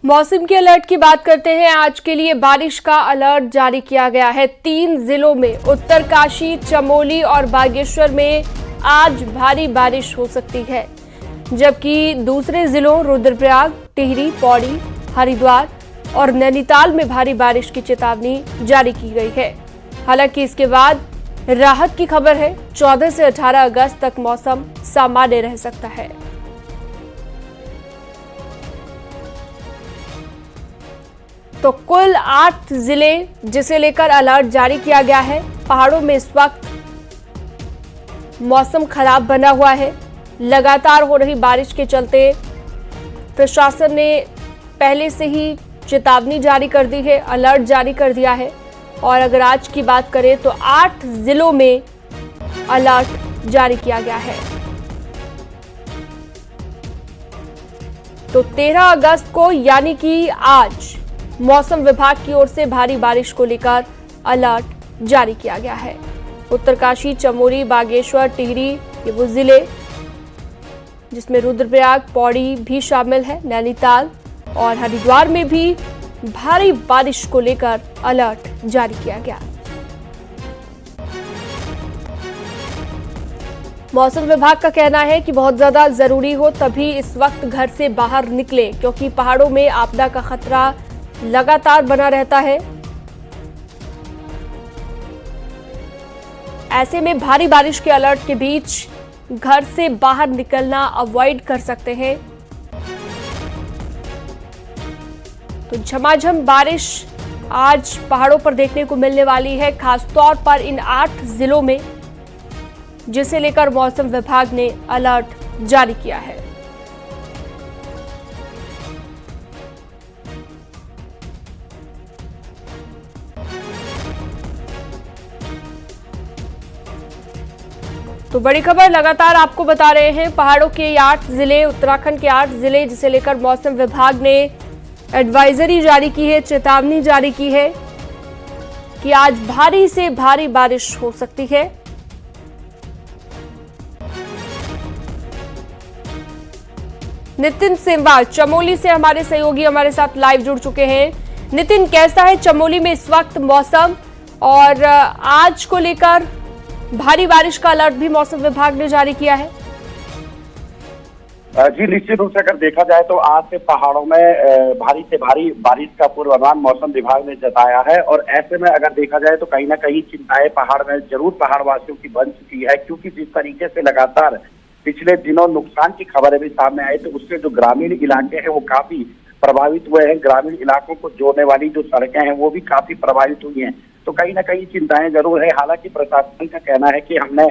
मौसम के अलर्ट की बात करते हैं। आज के लिए बारिश का अलर्ट जारी किया गया है। 3 जिलों में उत्तरकाशी, चमोली और बागेश्वर में आज भारी बारिश हो सकती है, जबकि दूसरे जिलों रुद्रप्रयाग, टिहरी, पौड़ी, हरिद्वार और नैनीताल में भारी बारिश की चेतावनी जारी की गई है। हालांकि इसके बाद राहत की खबर है। 14 से 18 अगस्त तक मौसम सामान्य रह सकता है। तो कुल 8 जिले जिसे लेकर अलर्ट जारी किया गया है। पहाड़ों में इस वक्त मौसम खराब बना हुआ है। लगातार हो रही बारिश के चलते प्रशासन ने पहले से ही चेतावनी जारी कर दी है, अलर्ट जारी कर दिया है। और अगर आज की बात करें तो 8 जिलों में अलर्ट जारी किया गया है। तो 13 अगस्त को यानी कि आज मौसम विभाग की ओर से भारी बारिश को लेकर अलर्ट जारी किया गया है। उत्तरकाशी, चमोली, बागेश्वर, टिहरी ये वो जिले जिसमें रुद्रप्रयाग, पौड़ी भी शामिल है। नैनीताल और हरिद्वार में भी भारी बारिश को लेकर अलर्ट जारी किया गया। मौसम विभाग का कहना है कि बहुत ज्यादा जरूरी हो तभी इस वक्त घर से बाहर निकलें, क्योंकि पहाड़ों में आपदा का खतरा लगातार बना रहता है। ऐसे में भारी बारिश के अलर्ट के बीच घर से बाहर निकलना अवॉइड कर सकते हैं। तो झमाझम बारिश आज पहाड़ों पर देखने को मिलने वाली है, खासतौर पर इन 8 जिलों में, जिसे लेकर मौसम विभाग ने अलर्ट जारी किया है। तो बड़ी खबर लगातार आपको बता रहे हैं। पहाड़ों के 8 जिले, उत्तराखंड के 8 जिले जिसे लेकर मौसम विभाग ने एडवाइजरी जारी की है, चेतावनी जारी की है कि आज भारी से भारी बारिश हो सकती है। नितिन सेमवाल चमोली से हमारे सहयोगी हमारे साथ लाइव जुड़ चुके हैं। नितिन, कैसा है चमोली में इस वक्त मौसम, और आज को लेकर भारी बारिश का अलर्ट भी मौसम विभाग ने जारी किया है? जी, निश्चित रूप से अगर देखा जाए तो आज से पहाड़ों में भारी से भारी बारिश का पूर्वानुमान मौसम विभाग ने जताया है। और ऐसे में अगर देखा जाए तो कहीं ना कहीं चिंताएं पहाड़ में जरूर पहाड़वासियों की बन चुकी है, क्योंकि जिस तरीके से लगातार पिछले दिनों नुकसान की खबरें भी सामने आई, तो उससे जो ग्रामीण इलाके हैं वो काफी प्रभावित हुए हैं। ग्रामीण इलाकों को जोड़ने वाली जो सड़कें हैं वो भी काफी प्रभावित हुई हैं। तो कहीं ना कहीं चिंताएं जरूर है। हालांकि प्रशासन का कहना है कि हमने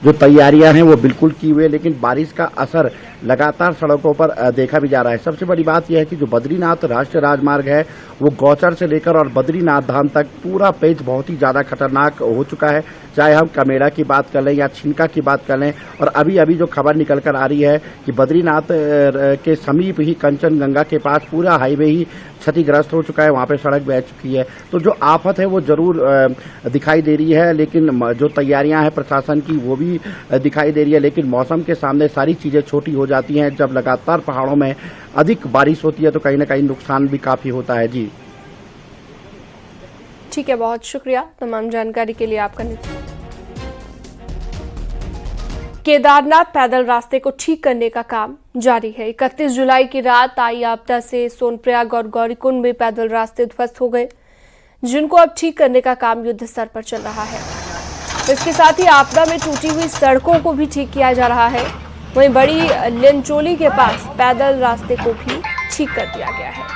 जो तैयारियां हैं वो बिल्कुल की हुई है, लेकिन बारिश का असर लगातार सड़कों पर देखा भी जा रहा है। सबसे बड़ी बात यह है कि जो बद्रीनाथ राष्ट्रीय राजमार्ग है वो गौचर से लेकर और बद्रीनाथ धाम तक पूरा पेज बहुत ही ज्यादा खतरनाक हो चुका है। चाहे हम कमेड़ा की बात कर लें या छिनका की बात कर लें, और अभी अभी जो खबर निकल कर आ रही है कि बद्रीनाथ के समीप ही कंचनगंगा के पास पूरा हाईवे ही क्षतिग्रस्त हो चुका है, वहां पे सड़क बह चुकी है। तो जो आफत है वो जरूर दिखाई दे रही है, लेकिन जो तैयारियां हैं प्रशासन की वो भी दिखाई दे रही है। लेकिन मौसम के सामने सारी चीजें छोटी हो जाती हैं। जब लगातार पहाड़ों में अधिक बारिश होती है तो कहीं ना कहीं नुकसान भी काफी होता है। जी ठीक है, बहुत शुक्रिया तमाम जानकारी के लिए आपका। केदारनाथ पैदल रास्ते को ठीक करने का काम जारी है। 31 जुलाई की रात आई आपदा से सोनप्रयाग और गौरीकुंड में पैदल रास्ते ध्वस्त हो गए, जिनको अब ठीक करने का काम युद्ध स्तर पर चल रहा है। इसके साथ ही आपदा में टूटी हुई सड़कों को भी ठीक किया जा रहा है। वहीं बड़ी लिंचोली के पास पैदल रास्ते को भी ठीक कर दिया गया है।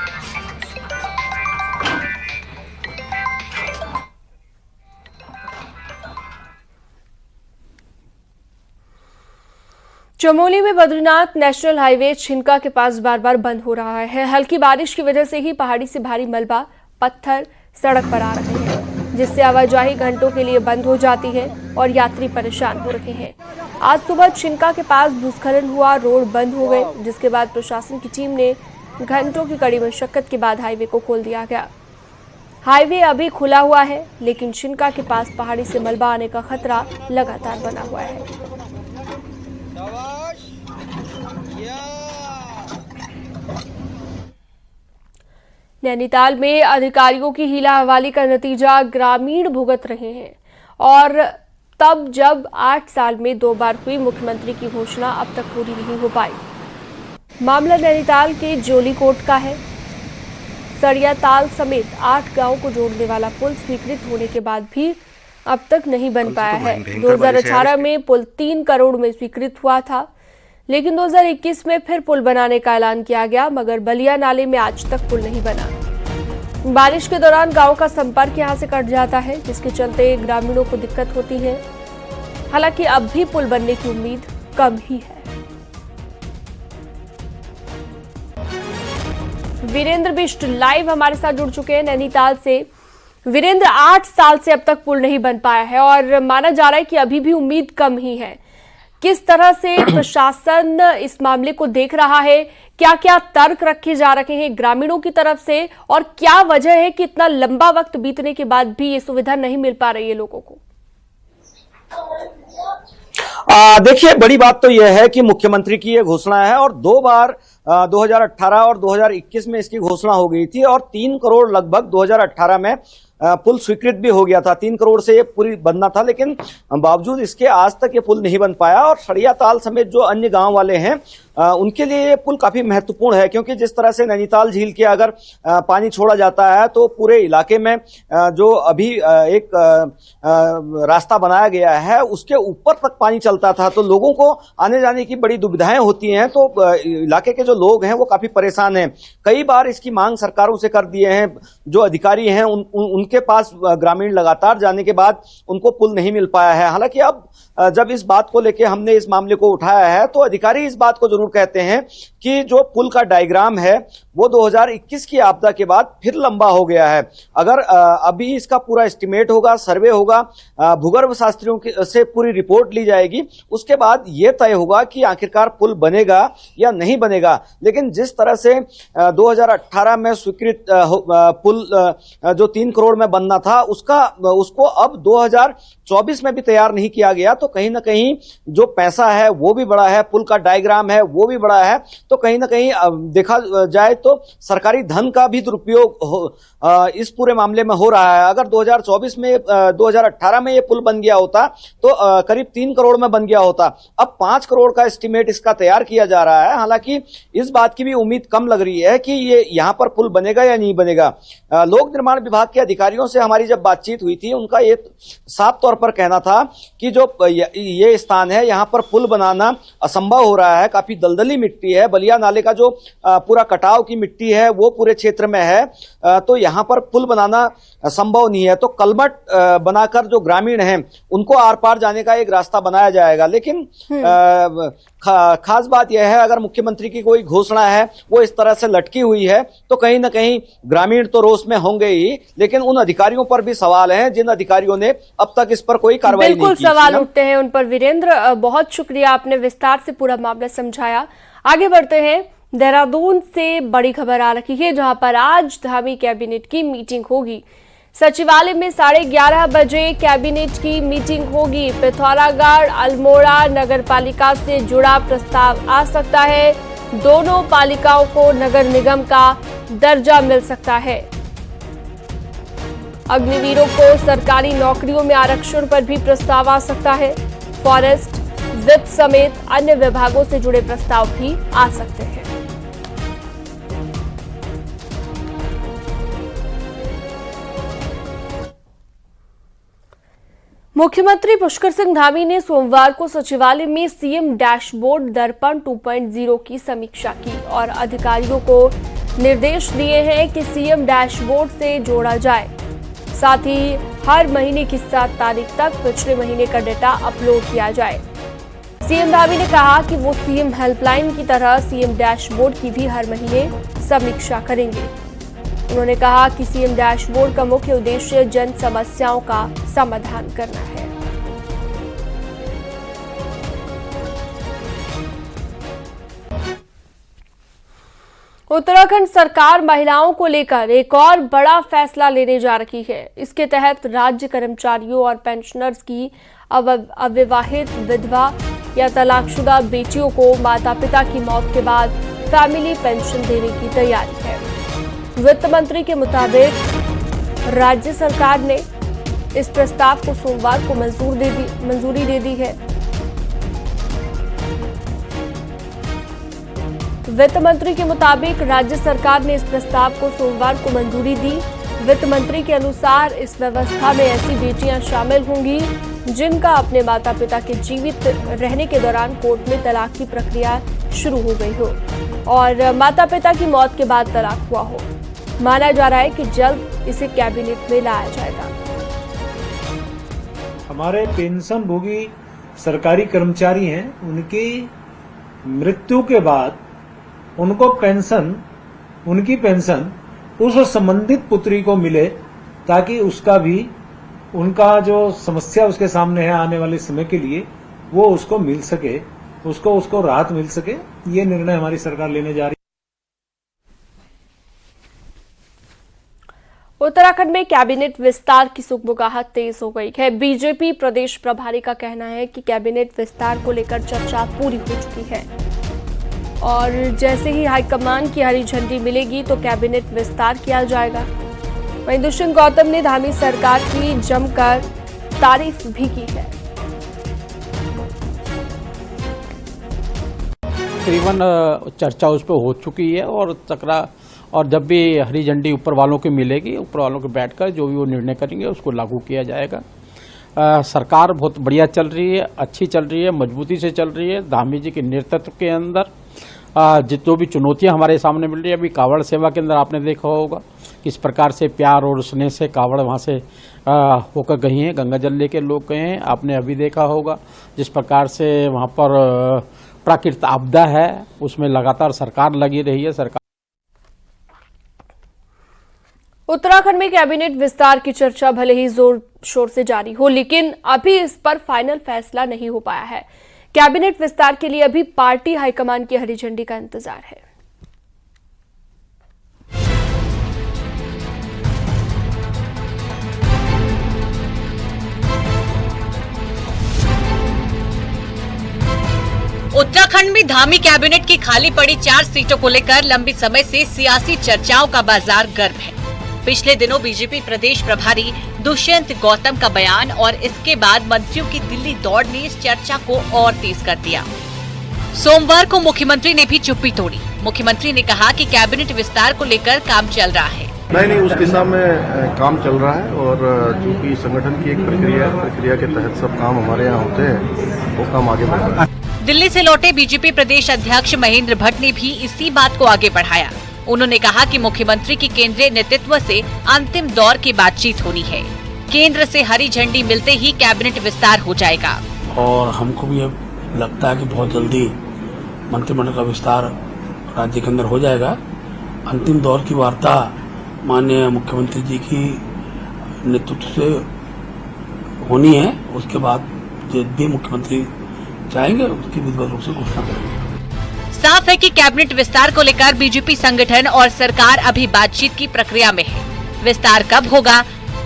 चमोली में बद्रीनाथ नेशनल हाईवे छिनका के पास बार बार बंद हो रहा है। हल्की बारिश की वजह से ही पहाड़ी से भारी मलबा, पत्थर सड़क पर आ रहे हैं, जिससे आवाजाही घंटों के लिए बंद हो जाती है और यात्री परेशान हो रहे हैं। आज सुबह छिनका के पास भूस्खलन हुआ, रोड बंद हो गए, जिसके बाद प्रशासन की टीम ने घंटों की कड़ी मशक्कत के बाद हाईवे को खोल दिया गया। हाईवे अभी खुला हुआ है, लेकिन छिनका के पास पहाड़ी से मलबा आने का खतरा लगातार बना हुआ है। नैनीताल में अधिकारियों की हीला हवाली का नतीजा ग्रामीण भुगत रहे हैं और तब जब 8 साल में 2 बार हुई मुख्यमंत्री की घोषणा अब तक पूरी नहीं हो पाई। मामला नैनीताल के जोलीकोट का है। सड़िया ताल समेत 8 गांव को जोड़ने वाला पुल स्वीकृत होने के बाद भी अब तक नहीं बन पाया है। 2018 में पुल 3 करोड़ में स्वीकृत हुआ था, लेकिन 2021 में फिर पुल बनाने का ऐलान किया गया, मगर बलिया नाले में आज तक पुल नहीं बना। बारिश के दौरान गांव का संपर्क यहां से कट जाता है, जिसके चलते ग्रामीणों को दिक्कत होती है। हालांकि अब भी पुल बनने की उम्मीद कम ही है। वीरेंद्र बिष्ट लाइव हमारे साथ जुड़ चुके हैं नैनीताल से। वीरेंद्र, 8 साल से अब तक पुल नहीं बन पाया है और माना जा रहा है कि अभी भी उम्मीद कम ही है। किस तरह से प्रशासन इस मामले को देख रहा है? क्या क्या तर्क रखे जा रहे हैं ग्रामीणों की तरफ से और क्या वजह है कि इतना लंबा वक्त बीतने के बाद भी ये सुविधा नहीं मिल पा रही है लोगों को? देखिए, बड़ी बात तो यह है कि मुख्यमंत्री की यह घोषणा है और 2 बार 2018 और 2021 में इसकी घोषणा हो गई थी और 3 करोड़ लगभग 2018 में पुल स्वीकृत भी हो गया था। 3 करोड़ से ये पूरी बनना था, लेकिन बावजूद इसके आज तक ये पुल नहीं बन पाया। और सड़िया ताल समेत जो अन्य गांव वाले हैं उनके लिए ये पुल काफी महत्वपूर्ण है, क्योंकि जिस तरह से नैनीताल झील के अगर पानी छोड़ा जाता है तो पूरे इलाके में जो अभी एक रास्ता बनाया गया है उसके ऊपर तक पानी चलता था, तो लोगों को आने जाने की बड़ी दुविधाएं होती हैं। तो इलाके के जो लोग हैं वो काफी परेशान हैं। कई बार इसकी मांग सरकारों से कर दिए हैं, जो अधिकारी हैं उनके पास ग्रामीण लगातार जाने के बाद उनको पुल नहीं मिल पाया है। हालांकि अब जब इस बात को लेकर हमने इस मामले को उठाया है तो अधिकारी इस बात को जरूर कहते हैं कि जो पुल का डायग्राम है वो 2021 की आपदा के बाद फिर लंबा हो गया है। अगर अभी इसका पूरा एस्टिमेट होगा, सर्वे होगा, भूगर्भ शास्त्रियों से पूरी रिपोर्ट ली जाएगी, उसके बाद यह तय होगा कि आखिरकार पुल बनेगा या नहीं बनेगा। लेकिन जिस तरह से 2018 में स्वीकृत पुल जो 3 करोड़ में बनना था उसको अब 2024 में भी तैयार नहीं किया गया, तो कहीं ना कहीं जो पैसा है वो भी बड़ा है, पुल का डायग्राम है वो भी बड़ा है। तो कहीं ना कहीं देखा जाए तो सरकारी धन का भी दुरुपयोग इस पूरे मामले में हो रहा है। अगर 2024 में 2018 में ये पुल बन गया होता तो करीब 3 करोड़ में बन गया होता। अब 5 करोड़ का एस्टिमेट इसका तैयार किया जा रहा है। हालांकि इस बात की भी उम्मीद कम लग रही है कि ये यहाँ पर पुल बनेगा या नहीं बनेगा। लोक निर्माण विभाग के अधिकारियों से हमारी जब बातचीत हुई थी, उनका ये साफ तौर पर कहना था कि जो ये स्थान है यहाँ पर पुल बनाना असंभव हो रहा है। काफी दलदली मिट्टी है, बलिया नाले का जो पूरा कटाव की मिट्टी है वो पूरे क्षेत्र में है, तो यहाँ पर पुल बनाना संभव नहीं है। तो कलमट बनाकर जो ग्रामीण हैं उनको आर पार जाने का एक रास्ता बनाया जाएगा। लेकिन खास बात यह है, अगर मुख्यमंत्री की कोई घोषणा है वो इस तरह से लटकी हुई है तो कहीं ना कहीं ग्रामीण तो रोष में होंगे ही, लेकिन उन अधिकारियों पर भी सवाल हैं जिन अधिकारियों ने अब तक इस पर कोई कार्रवाई नहीं की। बिल्कुल सवाल उठते हैं उन पर। वीरेंद्र, बहुत शुक्रिया, आपने विस्तार से पूरा मामला समझाया। आगे बढ़ते हैं। देहरादून से बड़ी खबर आ रही है, जहां पर आज धामी कैबिनेट की मीटिंग होगी। सचिवालय में 11:30 बजे कैबिनेट की मीटिंग होगी। पिथौरागढ़ अल्मोड़ा नगर पालिका से जुड़ा प्रस्ताव आ सकता है। दोनों पालिकाओं को नगर निगम का दर्जा मिल सकता है। अग्निवीरों को सरकारी नौकरियों में आरक्षण पर भी प्रस्ताव आ सकता है। फॉरेस्ट, वित्त समेत अन्य विभागों से जुड़े प्रस्ताव भी आ सकते हैं। मुख्यमंत्री पुष्कर सिंह धामी ने सोमवार को सचिवालय में सीएम डैशबोर्ड दर्पण 2.0 की समीक्षा की और अधिकारियों को निर्देश दिए हैं कि सीएम डैशबोर्ड से जोड़ा जाए। साथ ही हर महीने की 7 तारीख तक पिछले महीने का डेटा अपलोड किया जाए। सीएम धामी ने कहा कि वो सीएम हेल्पलाइन की तरह सीएम डैशबोर्ड की भी हर महीने समीक्षा करेंगे। उन्होंने कहा कि सीएम डैशबोर्ड का मुख्य उद्देश्य जन समस्याओं का समाधान करना है। उत्तराखंड सरकार महिलाओं को लेकर एक और बड़ा फैसला लेने जा रही है। इसके तहत राज्य कर्मचारियों और पेंशनर्स की अविवाहित विधवा या तलाकशुदा बेटियों को माता पिता की मौत के बाद फैमिली पेंशन देने की तैयारी है। वित्त मंत्री के मुताबिक राज्य सरकार ने इस प्रस्ताव को सोमवार को मंजूरी दे दी है। वित्त मंत्री के मुताबिक राज्य सरकार ने इस प्रस्ताव को सोमवार को मंजूरी दी। वित्त मंत्री के अनुसार इस व्यवस्था में ऐसी बेटियां शामिल होंगी जिनका अपने माता पिता के जीवित रहने के दौरान कोर्ट में तलाक की प्रक्रिया शुरू हो गई हो और माता पिता की मौत के बाद तलाक हुआ हो। माना जा रहा है कि जल्द इसे कैबिनेट में लाया जाएगा। हमारे पेंशन भोगी सरकारी कर्मचारी हैं, उनकी मृत्यु के बाद उनकी पेंशन उस संबंधित पुत्री को मिले, ताकि उनका जो समस्या उसके सामने है आने वाले समय के लिए वो उसको मिल सके, उसको राहत मिल सके। ये निर्णय हमारी सरकार लेने जा रही है। उत्तराखंड में कैबिनेट विस्तार की सुगबुगाहट तेज हो गई है। बीजेपी प्रदेश प्रभारी का कहना है कि कैबिनेट विस्तार को लेकर चर्चा पूरी हो चुकी है और जैसे ही हाईकमान की हरी झंडी मिलेगी तो कैबिनेट विस्तार किया जाएगा। वहीं दुष्यंत गौतम ने धामी सरकार की जमकर तारीफ भी की है। तकरीबन चर्चा उस पर हो चुकी है और जब भी हरी झंडी ऊपर वालों की मिलेगी, ऊपर वालों के बैठकर जो भी वो निर्णय करेंगे उसको लागू किया जाएगा। सरकार बहुत बढ़िया चल रही है, अच्छी चल रही है, मजबूती से चल रही है। धामी जी के नेतृत्व के अंदर जो भी चुनौतियां हमारे सामने मिल रही है, अभी कावड़ सेवा के अंदर आपने देखा होगा किस प्रकार से प्यार और स्नेह से कावड़ वहां से होकर गई हैं, गंगा जल लेके लोग गए हैं। आपने अभी देखा होगा जिस प्रकार से वहां पर प्राकृतिक आपदा है उसमें लगातार सरकार लगी रही है। सरकार उत्तराखंड में कैबिनेट विस्तार की चर्चा भले ही जोर शोर से जारी हो, लेकिन अभी इस पर फाइनल फैसला नहीं हो पाया है। कैबिनेट विस्तार के लिए अभी पार्टी हाईकमान की हरी झंडी का इंतजार है। उत्तराखंड में धामी कैबिनेट की खाली पड़ी 4 सीटों को लेकर लंबी समय से सियासी चर्चाओं का बाजार गर्म है। पिछले दिनों बीजेपी प्रदेश प्रभारी दुष्यंत गौतम का बयान और इसके बाद मंत्रियों की दिल्ली दौड़ ने इस चर्चा को और तेज कर दिया। सोमवार को मुख्यमंत्री ने भी चुप्पी तोड़ी। मुख्यमंत्री ने कहा कि कैबिनेट विस्तार को लेकर काम चल रहा है। नहीं, उस दिशा में काम चल रहा है और चूंकि संगठन की एक प्रक्रिया के तहत सब काम हमारे यहाँ होते हैं, वो काम आगे बढ़ रहा है। दिल्ली से लौटे बीजेपी प्रदेश अध्यक्ष महेंद्र भट्ट ने भी इसी बात को आगे बढ़ाया। उन्होंने कहा कि मुख्यमंत्री की केंद्रीय नेतृत्व से अंतिम दौर की बातचीत होनी है। केंद्र से हरी झंडी मिलते ही कैबिनेट विस्तार हो जाएगा और हमको भी अब लगता है कि बहुत जल्दी मंत्रिमंडल का विस्तार राज्य के अंदर हो जाएगा। अंतिम दौर की वार्ता माननीय मुख्यमंत्री जी की नेतृत्व से होनी है। उसके बाद जब भी मुख्यमंत्री चाहेंगे उसकी विधिवत रूप से घोषणा करेंगे। साफ है कि कैबिनेट विस्तार को लेकर बीजेपी संगठन और सरकार अभी बातचीत की प्रक्रिया में है। विस्तार कब होगा,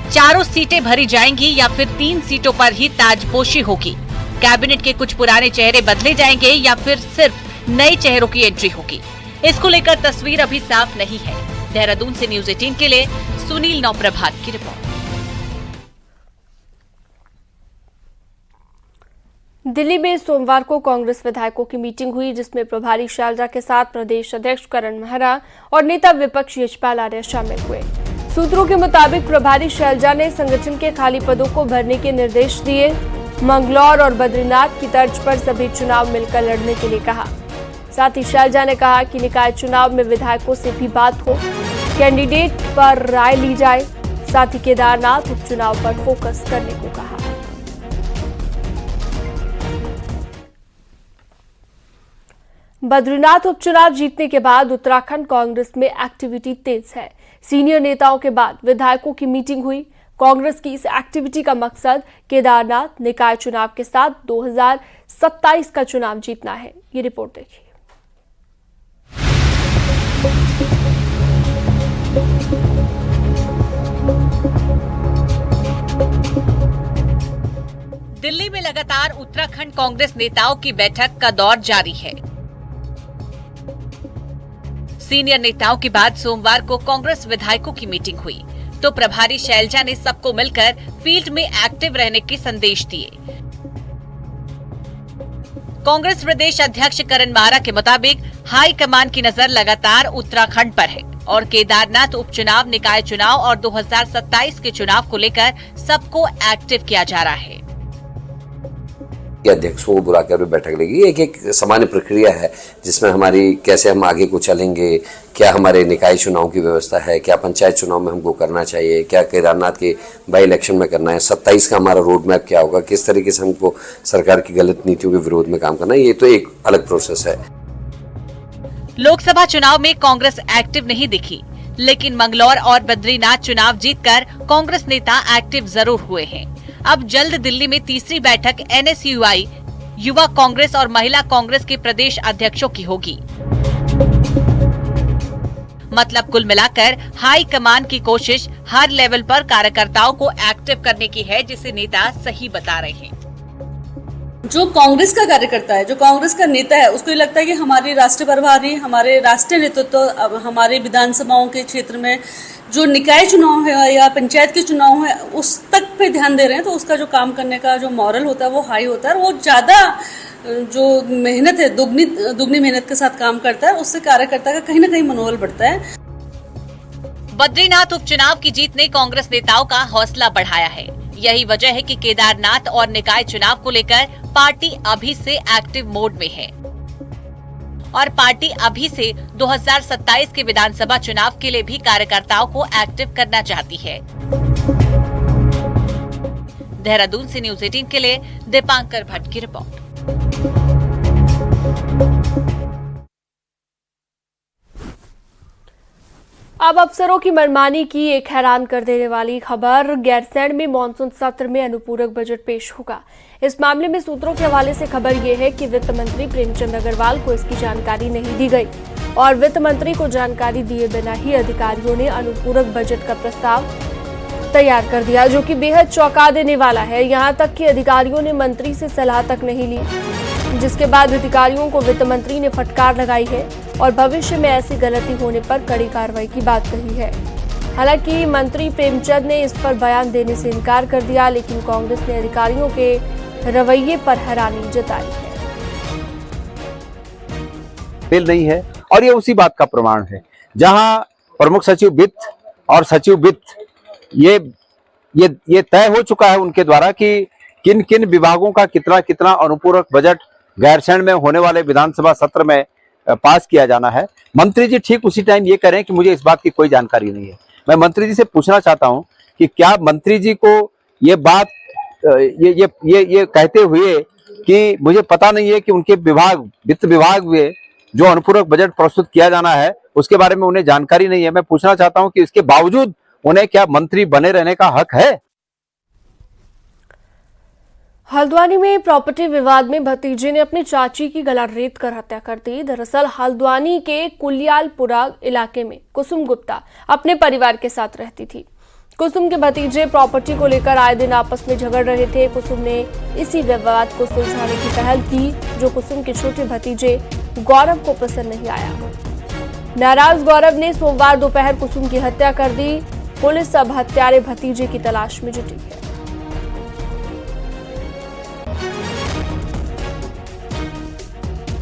4 सीटें भरी जाएंगी या फिर 3 सीटों पर ही ताजपोशी होगी, कैबिनेट के कुछ पुराने चेहरे बदले जाएंगे या फिर सिर्फ नए चेहरों की एंट्री होगी, इसको लेकर तस्वीर अभी साफ नहीं है। देहरादून से न्यूज 18 के लिए सुनील नौप्रभात की रिपोर्ट। दिल्ली में सोमवार को कांग्रेस विधायकों की मीटिंग हुई, जिसमें प्रभारी शैलजा के साथ प्रदेश अध्यक्ष करण मेहरा और नेता विपक्ष यशपाल आर्य शामिल हुए। सूत्रों के मुताबिक प्रभारी शैलजा ने संगठन के खाली पदों को भरने के निर्देश दिए। मंगलौर और बद्रीनाथ की तर्ज पर सभी चुनाव मिलकर लड़ने के लिए कहा। साथ ही शैलजा ने कहा कि निकाय चुनाव में विधायकों से भी बात हो, कैंडिडेट पर राय ली जाए। साथ ही केदारनाथ उपचुनाव पर फोकस करने को कहा। बद्रीनाथ उपचुनाव जीतने के बाद उत्तराखंड कांग्रेस में एक्टिविटी तेज है। सीनियर नेताओं के बाद विधायकों की मीटिंग हुई। कांग्रेस की इस एक्टिविटी का मकसद केदारनाथ निकाय चुनाव के साथ 2027 का चुनाव जीतना है। ये रिपोर्ट देखिए। दिल्ली में लगातार उत्तराखंड कांग्रेस नेताओं की बैठक का दौर जारी है। सीनियर नेताओं के बाद सोमवार को कांग्रेस विधायकों की मीटिंग हुई तो प्रभारी शैलजा ने सबको मिलकर फील्ड में एक्टिव रहने के संदेश दिए। कांग्रेस प्रदेश अध्यक्ष करण मारा के मुताबिक हाई कमान की नजर लगातार उत्तराखंड पर है और केदारनाथ उपचुनाव, निकाय चुनाव और 2027 के चुनाव को लेकर सबको एक्टिव किया जा रहा है। अध्यक्षों को बुलाकर भी बैठक लगी। एक सामान्य प्रक्रिया है जिसमें हमारी कैसे हम आगे को चलेंगे, क्या हमारे निकाय चुनाव की व्यवस्था है, क्या पंचायत चुनाव में हमको करना चाहिए, क्या केदारनाथ के बाई इलेक्शन में करना है, 27 का हमारा रोड मैप क्या होगा, किस तरीके से हमको सरकार की गलत नीतियों के विरोध में काम करना है, ये तो एक अलग प्रोसेस है। लोकसभा चुनाव में कांग्रेस एक्टिव नहीं दिखी, लेकिन मंगलौर और बद्रीनाथ चुनाव जीतकर कांग्रेस नेता एक्टिव जरूर हुए हैं। अब जल्द दिल्ली में तीसरी बैठक NSUI, युवा कांग्रेस और महिला कांग्रेस के प्रदेश अध्यक्षों की होगी। मतलब कुल मिलाकर हाई कमान की कोशिश हर लेवल पर कार्यकर्ताओं को एक्टिव करने की है, जिसे नेता सही बता रहे हैं। जो कांग्रेस का कार्यकर्ता है, जो कांग्रेस का नेता है, उसको ये लगता है कि हमारे राष्ट्रीय प्रभारी, हमारे राष्ट्रीय नेतृत्व हमारे विधानसभाओं के क्षेत्र में जो निकाय चुनाव है या पंचायत के चुनाव है उस तक पे ध्यान दे रहे हैं, तो उसका जो काम करने का जो मॉरल होता है वो हाई होता है और वो ज्यादा जो मेहनत है दुगनी मेहनत के साथ काम करता है, उससे कार्यकर्ता का कहीं ना कहीं मनोबल बढ़ता है। बद्रीनाथ उपचुनाव की जीत ने कांग्रेस नेताओं का हौसला बढ़ाया है। यही वजह है कि केदारनाथ और निकाय चुनाव को लेकर पार्टी अभी से एक्टिव मोड में है और पार्टी अभी से 2027 के विधानसभा चुनाव के लिए भी कार्यकर्ताओं को एक्टिव करना चाहती है। देहरादून से न्यूज़ 18 के लिए दीपांकर भट्ट की रिपोर्ट। अब अफसरों की मनमानी की एक हैरान कर देने वाली खबर। गैरसैंण में मानसून सत्र में अनुपूरक बजट पेश होगा। इस मामले में सूत्रों के हवाले से खबर यह है कि वित्त मंत्री प्रेमचंद अग्रवाल को इसकी जानकारी नहीं दी गई और वित्त मंत्री को जानकारी दिए बिना ही अधिकारियों ने अनुपूरक बजट का प्रस्ताव तैयार कर दिया, जो कि बेहद चौंका देने वाला है। यहाँ तक कि अधिकारियों ने मंत्री से सलाह तक नहीं ली, जिसके बाद अधिकारियों को वित्त मंत्री ने फटकार लगाई है और भविष्य में ऐसी गलती होने पर कड़ी कार्रवाई की बात कही है। हालांकि मंत्री प्रेमचंद ने इस पर बयान देने से इनकार कर दिया, लेकिन कांग्रेस ने अधिकारियों के रवैये पर हैरानी जताई है। फेल नहीं है और ये उसी बात का प्रमाण है, जहां प्रमुख सचिव वित्त और सचिव वित्त ये तय हो चुका है उनके द्वारा कि किन किन विभागों का कितना कितना अनुपूरक बजट गैरसैंण में होने वाले विधानसभा सत्र में पास किया जाना है। मंत्री जी ठीक उसी टाइम ये कह रहे हैं कि मुझे इस बात की कोई जानकारी नहीं है। मैं मंत्री जी से पूछना चाहता हूं कि क्या मंत्री जी को ये बात ये कहते हुए कि मुझे पता नहीं है कि उनके विभाग वित्त विभाग में जो अनुपूरक बजट प्रस्तुत किया जाना है उसके बारे में उन्हें जानकारी नहीं है, मैं पूछना चाहता हूं कि इसके बावजूद उन्हें क्या मंत्री बने रहने का हक है? हल्द्वानी में प्रॉपर्टी विवाद में भतीजे ने अपनी चाची की गला रेत कर हत्या कर दी। दरअसल हल्द्वानी के कुलियालपुरा इलाके में कुसुम गुप्ता अपने परिवार के साथ रहती थी। कुसुम के भतीजे प्रॉपर्टी को लेकर आए दिन आपस में झगड़ रहे थे। कुसुम ने इसी विवाद को सुलझाने की पहल की, जो कुसुम के छोटे भतीजे गौरव को पसंद नहीं आया। नाराज गौरव ने सोमवार दोपहर कुसुम की हत्या कर दी। पुलिस अब हत्यारे भतीजे की तलाश में जुटी है।